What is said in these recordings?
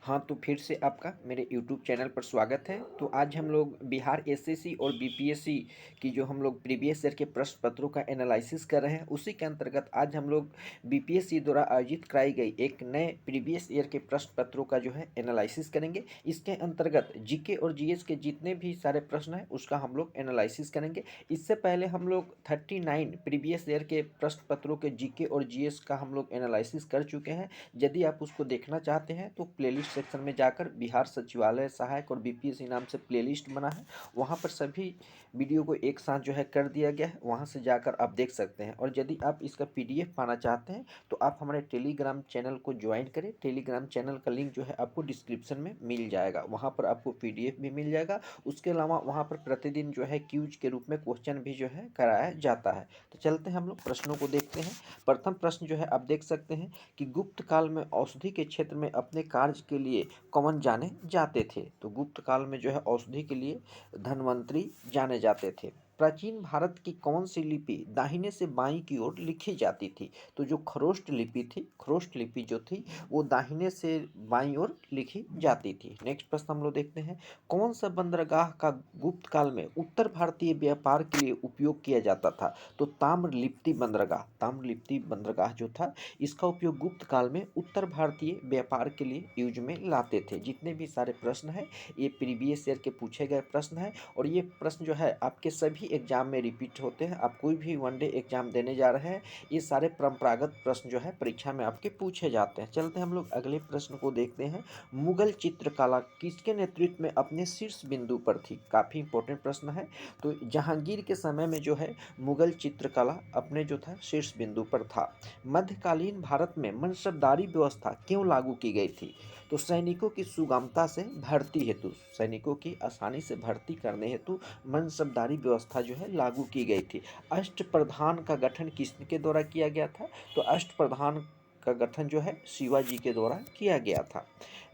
हाँ, तो फिर से आपका मेरे यूट्यूब चैनल पर स्वागत है। तो आज हम लोग बिहार एसएससी और बीपीएससी की जो हम लोग प्रीवियस ईयर के प्रश्न पत्रों का एनालिसिस कर रहे हैं, उसी के अंतर्गत आज हम लोग बीपीएससी द्वारा आयोजित कराई गई एक नए प्रीवियस ईयर के प्रश्न पत्रों का जो है एनालिसिस करेंगे। इसके अंतर्गत जीके और जीएस के जितने भी सारे प्रश्न हैं उसका हम लोग एनालिसिस करेंगे। इससे पहले हम लोग 39 प्रीवियस ईयर के प्रश्न पत्रों के जीके और जीएस का हम लोग एनालिसिस कर चुके हैं। यदि आप उसको देखना चाहते हैं तो प्लेलिस्ट सेक्शन में जाकर बिहार सचिवालय सहायक और बीपीएससी नाम से प्लेलिस्ट बना है, वहाँ पर सभी वीडियो को एक साथ जो है कर दिया गया है, वहाँ से जाकर आप देख सकते हैं। और यदि आप इसका पीडीएफ पाना चाहते हैं तो आप हमारे टेलीग्राम चैनल को ज्वाइन करें। टेलीग्राम चैनल का लिंक जो है आपको डिस्क्रिप्शन में मिल जाएगा, वहाँ पर आपको पीडीएफ भी मिल जाएगा। उसके अलावा वहाँ पर प्रतिदिन जो है क्यूज के रूप में क्वेश्चन भी जो है कराया जाता है। तो चलते हैं हम लोग प्रश्नों को देखते हैं। प्रथम प्रश्न जो है आप देख सकते हैं कि गुप्त काल में औषधि के क्षेत्र में अपने कार्य के लिए कौन जाने जाते थे। तो गुप्त काल में जो है औषधि के लिए धन्वंतरी जाने जाते थे। प्राचीन भारत की कौन सी लिपि दाहिने से बाईं की ओर लिखी जाती थी। तो जो खरोष्ट लिपि थी, खरोष्ट लिपि जो थी वो दाहिने से बाईं ओर लिखी जाती थी। नेक्स्ट प्रश्न हम लोग देखते हैं, कौन सा बंदरगाह का गुप्त काल में उत्तर भारतीय व्यापार के लिए उपयोग किया जाता था। तो ताम्रलिप्ति बंदरगाह, ताम्रलिप्ति बंदरगाह जो था इसका उपयोग गुप्त काल में उत्तर भारतीय व्यापार के लिए यूज में लाते थे। जितने भी सारे प्रश्न हैं ये प्रीवियस ईयर के पूछे गए प्रश्न हैं और ये प्रश्न जो है आपके सभी एग्जाम में रिपीट होते हैं। आप कोई भी वनडे एग्जाम देने जा रहे हैं, ये सारे परंपरागत प्रश्न जो है परीक्षा में आपके पूछे जाते हैं। चलते हैं हम लोग अगले प्रश्न को देखते हैं। मुगल चित्रकला किसके नेतृत्व में अपने शीर्ष बिंदु पर थी। काफ़ी इंपॉर्टेंट प्रश्न है। तो जहांगीर के समय में जो है मुगल चित्रकला अपने जो था शीर्ष बिंदु पर था। मध्यकालीन भारत में मनसबदारी व्यवस्था क्यों लागू की गई थी। तो सैनिकों की सुगमता से भर्ती हेतु, सैनिकों की आसानी से भर्ती करने हेतु मनसबदारी व्यवस्था जो है लागू की गई थी। अष्टप्रधान का गठन किसके द्वारा किया गया था। तो अष्टप्रधान का गठन जो है शिवाजी के द्वारा किया गया था।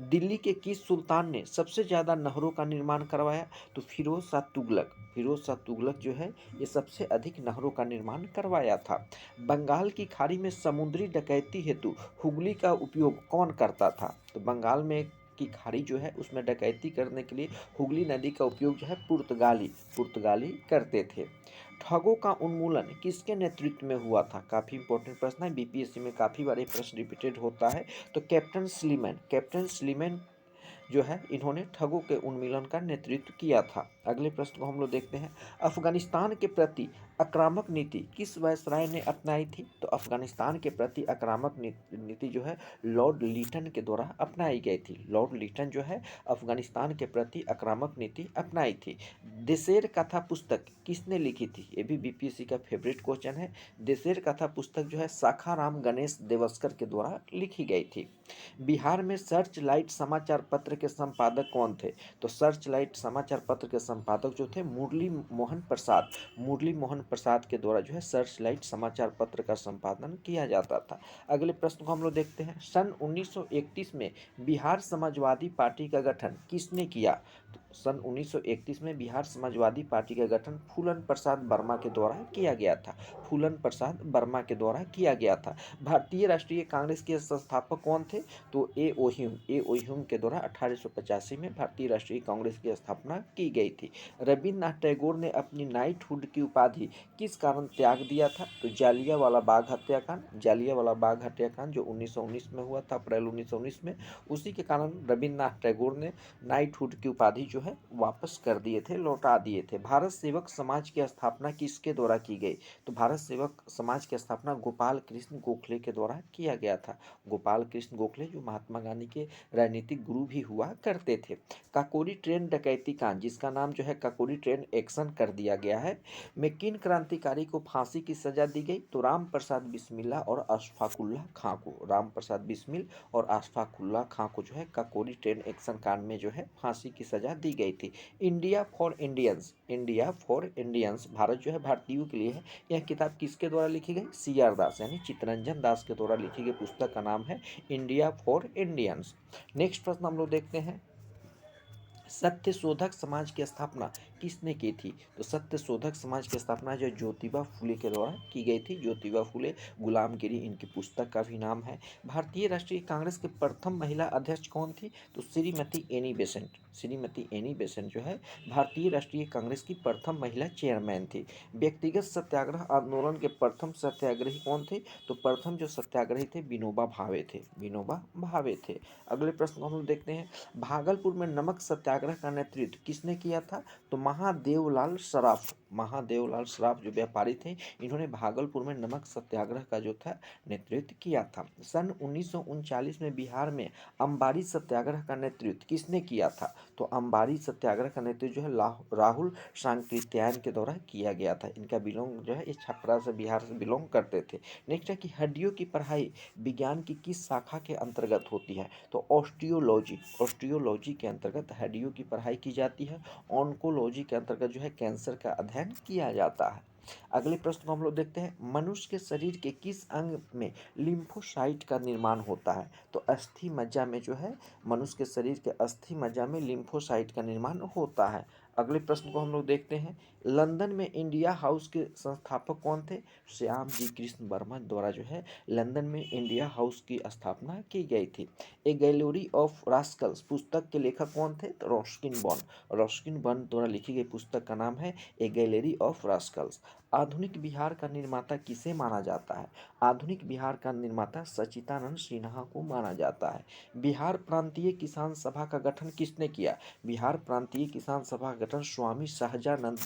दिल्ली के किस सुल्तान ने सबसे ज़्यादा नहरों का निर्माण करवाया। तो फिरोज शाह तुगलक, फिरोज शाह तुगलक जो है ये सबसे अधिक नहरों का निर्माण करवाया था। बंगाल की खाड़ी में समुद्री डकैती हेतु हुगली का उपयोग कौन करता था। तो बंगाल में की खाड़ी जो है उसमें डकैती करने के लिए हुगली नदी का उपयोग जो है पुर्तगाली करते थे। ठगों का उन्मूलन किसके नेतृत्व में हुआ था। काफ़ी इंपॉर्टेंट प्रश्न है, बीपीएससी में काफ़ी बार ये प्रश्न रिपीटेड होता है। तो कैप्टन स्लीमैन, कैप्टन स्लीमैन जो है इन्होंने ठगों के उन्मूलन का नेतृत्व किया था। अगले प्रश्न को हम लोग देखते हैं। अफगानिस्तान के प्रति आक्रामक नीति किस वायसराय ने अपनाई थी। तो अफगानिस्तान के प्रति आक्रामक नीति जो है लॉर्ड लीटन के द्वारा अपनाई गई थी। लॉर्ड लीटन जो है अफगानिस्तान के प्रति आक्रामक नीति अपनाई थी। देशेर कथा पुस्तक किसने लिखी थी। ये भी बीपीएससी का फेवरेट क्वेश्चन है। देशेर कथा पुस्तक जो है साखाराम गणेश देवस्कर के द्वारा लिखी गई थी। बिहार में सर्च लाइट समाचार पत्र के संपादक कौन थे। तो सर्च लाइट समाचार पत्र के संपादक जो थे मुरली मोहन प्रसाद, मुरली मोहन प्रसाद के द्वारा जो है सर्च लाइट समाचार पत्र का संपादन किया जाता था। अगले प्रश्न को हम लोग देखते हैं। सन 1931 में बिहार समाजवादी पार्टी का गठन किसने किया। तो सन 1931 में बिहार समाजवादी पार्टी का गठन फूलन प्रसाद वर्मा के द्वारा किया गया था। फूलन प्रसाद वर्मा के द्वारा किया गया था। भारतीय राष्ट्रीय कांग्रेस के संस्थापक कौन थे। तो ए ओ ह्यूम के द्वारा 1885 में भारतीय राष्ट्रीय कांग्रेस की स्थापना की गई थी। रविन्द्रनाथ टैगोर ने अपनी नाइटहुड की उपाधि किस कारण त्याग दिया था। तो जालियांवाला बाग हत्याकांड, जालियांवाला बाग हत्याकांड जो 1919 में हुआ था, अप्रैल 1919 में, उसी के कारण रविन्द्रनाथ टैगोर ने नाइटहुड की उपाधि जो है वापस कर दिए थे, लौटा दिए थे। भारत सेवक समाज की स्थापना किसके द्वारा की गई। तो भारत सेवक समाज की स्थापना गोपाल कृष्ण गोखले के द्वारा किया गया था। गोपाल कृष्ण गोखले जो महात्मा गांधी के राजनीतिक गुरु भी हुआ करते थे। काकोरी ट्रेन डकैती कांड, जिसका नाम जो है काकोरी ट्रेन एक्शन कर दिया गया है, में किन क्रांतिकारी को फांसी की सजा दी गई। तो राम प्रसाद बिस्मिल्ला और अशफाकुल्ला खां को, राम प्रसाद बिस्मिल और अशफाकुल्ला खां को जो है काकोरी ट्रेन एक्शन कांड में जो है फांसी की सजा दी गई थी। India for Indians, India for Indians, Bharat जो है भारतीयों के लिए है, यह किताब किसके द्वारा लिखी गई। सी आर दास यानी चित्तरंजन दास के द्वारा लिखी गई पुस्तक का नाम है इंडिया फॉर इंडियंस। नेक्स्ट प्रश्न हम लोग देखते हैं। सत्य शोधक समाज की स्थापना किसने की थी? तो सत्य शोधक समाज की स्थापना जो ज्योतिबा फुले के द्वारा की गई थी। ज्योतिबा फुले गुलामगिरी इनकी पुस्तक का भी नाम है। भारतीय राष्ट्रीय कांग्रेस के प्रथम महिला अध्यक्ष कौन थी? तो Shrimati Annie Besant. Shrimati Annie Besant जो है भारतीय राष्ट्रीय कांग्रेस की प्रथम महिला चेयरमैन थी। व्यक्तिगत सत्याग्रह आंदोलन के प्रथम सत्याग्रही कौन थे? तो प्रथम जो सत्याग्रही थे विनोबा भावे थे। विनोबा भावे थे। अगले प्रश्न को हम लोग देखते हैं। भागलपुर में नमक सत्याग्रह का नेतृत्व किसने किया था? तो महादेवलाल सराफ। महादेवलाल सराफ जो व्यापारी थे, इन्होंने भागलपुर में नमक सत्याग्रह का जो था नेतृत्व किया था। सन 1939 में बिहार में अंबारी सत्याग्रह का नेतृत्व किसने किया था? तो अंबारी सत्याग्रह का नेतृत्व जो है राहुल सांकृत्यायन के द्वारा किया गया था। इनका बिलोंग जो है ये छपरा से, बिहार से बिलोंग करते थे। नेक्स्ट है कि हड्डियों की पढ़ाई विज्ञान की किस शाखा के अंतर्गत होती है? तो ऑस्टियोलॉजी। ऑस्टियोलॉजी के अंतर्गत हड्डियों की पढ़ाई की जाती है। ऑन्कोलॉजी के अंतर्गत जो है कैंसर का अध्ययन किया जाता है। अगले प्रश्न को हम लोग देखते हैं। मनुष्य के शरीर के किस अंग में लिम्फोसाइट का निर्माण होता है? तो अस्थि मज्जा में जो है, मनुष्य के शरीर के अस्थि मज्जा में लिम्फोसाइट का निर्माण होता है। अगले प्रश्न को हम लोग देखते हैं। लंदन में इंडिया हाउस के संस्थापक कौन थे? श्याम जी कृष्ण वर्मा द्वारा जो है लंदन में इंडिया हाउस की स्थापना की गई थी। ए गैलेरी ऑफ रास्कल्स पुस्तक के लेखक कौन थे? तो रस्किन बॉन्ड। रस्किन बॉन्ड द्वारा लिखी गई पुस्तक का नाम है ए गैलेरी ऑफ रास्कल्स। आधुनिक बिहार का निर्माता किसे माना जाता है? आधुनिक बिहार का निर्माता सच्चिदानंद सिन्हा को माना जाता है। बिहार प्रांतीय किसान सभा का गठन किसने किया? बिहार प्रांतीय किसान सभा का गठन स्वामी सहजानंद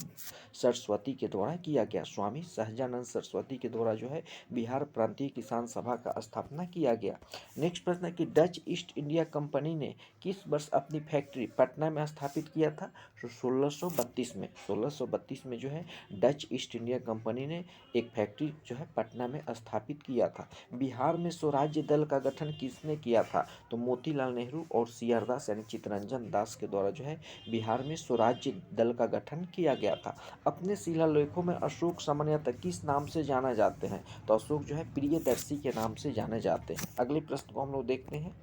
सरस्वती के द्वारा किया गया। स्वामी सहजानंद सरस्वती के द्वारा जो है बिहार प्रांतीय किसान सभा का स्थापना किया गया। नेक्स्ट प्रश्न है कि डच ईस्ट इंडिया कंपनी ने किस वर्ष अपनी फैक्ट्री पटना में स्थापित किया था? तो 1632 में। 1632 में जो है डच ईस्ट इंडिया कंपनी ने एक फैक्ट्री जो है पटना में स्थापित किया था। बिहार में स्वराज्य दल का गठन किसने किया था? तो मोतीलाल नेहरू और सीआर दास यानी चित्तरंजन दास के द्वारा जो है बिहार में स्वराज्य दल का गठन किया गया था। अपने शिलालेखों में अशोक सामान्यतः किस नाम से जाना जाते हैं? तो अशोक जो है प्रियदर्शी के नाम से जाने जाते हैं। अगले प्रश्न को हम लोग देखते हैं।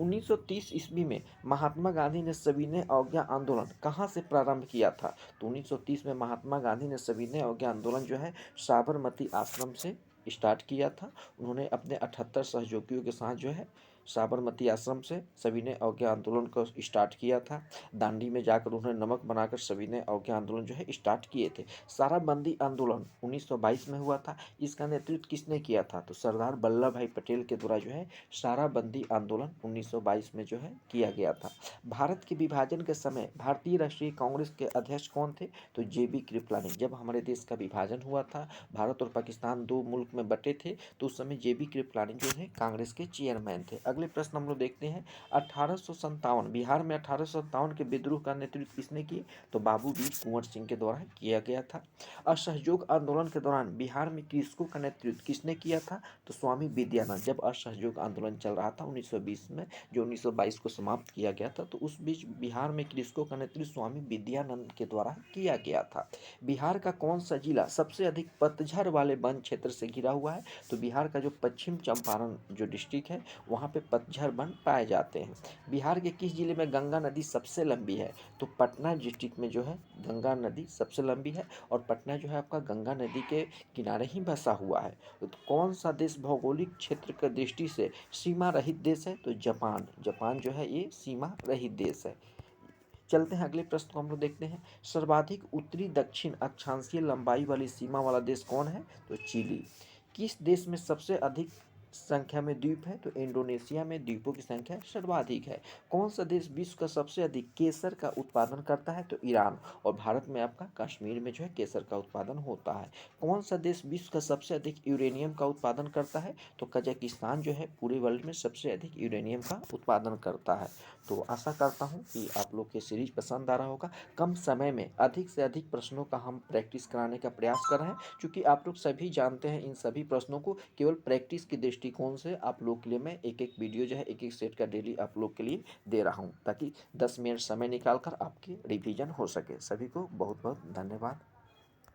1930 ईस्वी में महात्मा गांधी ने सविनय अवज्ञा आंदोलन कहाँ से प्रारंभ किया था? तो 1930 में महात्मा गांधी ने सविनय अवज्ञा आंदोलन जो है साबरमती आश्रम से स्टार्ट किया था। उन्होंने अपने 78 सहयोगियों के साथ जो है साबरमती आश्रम से सविनय अवज्ञा आंदोलन को स्टार्ट किया था। दांडी में जाकर उन्होंने नमक बनाकर सविनय अवज्ञा आंदोलन जो है स्टार्ट किए थे। साराबंदी आंदोलन 1922 में हुआ था। इसका नेतृत्व किसने किया था? तो सरदार वल्लभ भाई पटेल के द्वारा जो है साराबंदी आंदोलन 1922 में जो है किया गया था। भारत के विभाजन के समय भारतीय राष्ट्रीय कांग्रेस के अध्यक्ष कौन थे? तो जेबी कृपलानी। जब हमारे देश का विभाजन हुआ था, भारत और पाकिस्तान दो मुल्क में बटे थे, तो उस समय जेबी कृपलानी जो है कांग्रेस के चेयरमैन थे। अगले प्रश्न हम लोग देखते हैं। 1857 बिहार में 1857 के विद्रोह का नेतृत्व किसने किया? तो बाबू वीर कुंवर सिंह के द्वारा किया गया था। असहयोग आंदोलन के दौरान बिहार में कृषकों का नेतृत्व किसने किया था? तो स्वामी विद्यानंद। जब असहयोग आंदोलन चल रहा था 1920 में, जो 1922 को समाप्त किया गया था, तो उस बीच बिहार में कृषकों का नेतृत्व स्वामी विद्यानंद के द्वारा किया गया था। बिहार का कौन सा जिला सबसे अधिक पतझड़ वाले वन क्षेत्र से घिरा हुआ है? तो बिहार का जो पश्चिम चंपारण जो डिस्ट्रिक्ट है, वहाँ पे पतझड़ वन पाए जाते हैं। बिहार के किस जिले में गंगा नदी सबसे लंबी है? तो पटना डिस्ट्रिक्ट में जो है गंगा नदी सबसे लंबी है, और पटना जो है आपका गंगा नदी के किनारे ही बसा हुआ है। तो कौन सा देश भौगोलिक क्षेत्र की दृष्टि से सीमा रहित देश है? तो जापान। जापान जो है ये सीमा रहित देश है। चलते हैं अगले प्रश्न को हम लोग देखते हैं। सर्वाधिक उत्तरी दक्षिण अक्षांशीय लंबाई वाली सीमा वाला देश कौन है? तो चिली। किस देश में सबसे अधिक संख्या में द्वीप है? तो इंडोनेशिया में द्वीपों की संख्या सर्वाधिक है। कौन सा देश विश्व का सबसे अधिक केसर का उत्पादन करता है? तो ईरान। और भारत में आपका कश्मीर में जो है केसर का उत्पादन होता है। कौन सा देश विश्व का सबसे अधिक यूरेनियम का उत्पादन करता है? तो कजाकिस्तान जो है पूरे वर्ल्ड में सबसे अधिक यूरेनियम का उत्पादन करता है। तो आशा करता हूँ कि आप लोग के सीरीज पसंद आ रहा होगा। कम समय में अधिक से अधिक प्रश्नों का हम प्रैक्टिस कराने का प्रयास कर रहे हैं, क्योंकि आप लोग सभी जानते हैं इन सभी प्रश्नों को केवल प्रैक्टिस के दृष्टिकोण से आप लोग के लिए मैं एक एक वीडियो जो है एक एक सेट का डेली आप लोग के लिए दे रहा हूँ, ताकि 10 मिनट समय निकाल कर आपकी रिवीजन हो सके। सभी को बहुत बहुत धन्यवाद।